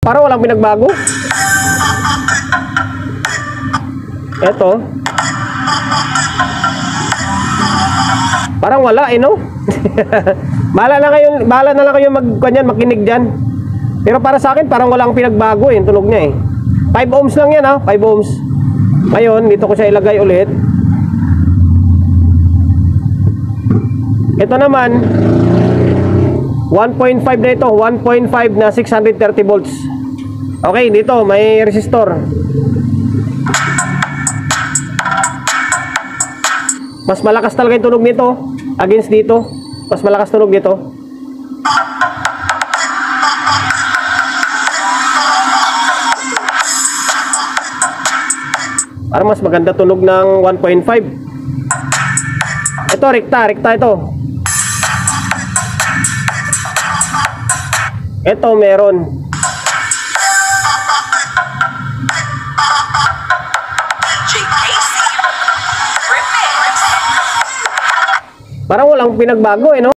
Parang walang pinagbago. Eto. Parang wala no? Bahala na lang kayo makinig dyan. Pero para sa akin parang walang pinagbago yung tunog niya 5 ohms lang yan 5 ohms. Ngayon, dito ko siya ilagay ulit. Ito naman 1.5 na ito, 1.5 na 630 volts. Okay, dito may resistor. Mas malakas talaga yung tunog nito against dito. Mas malakas tunog nito. Parang mas maganda tunog ng 1.5. Ito, rekta ito. Ito meron. Parang walang pinagbago no?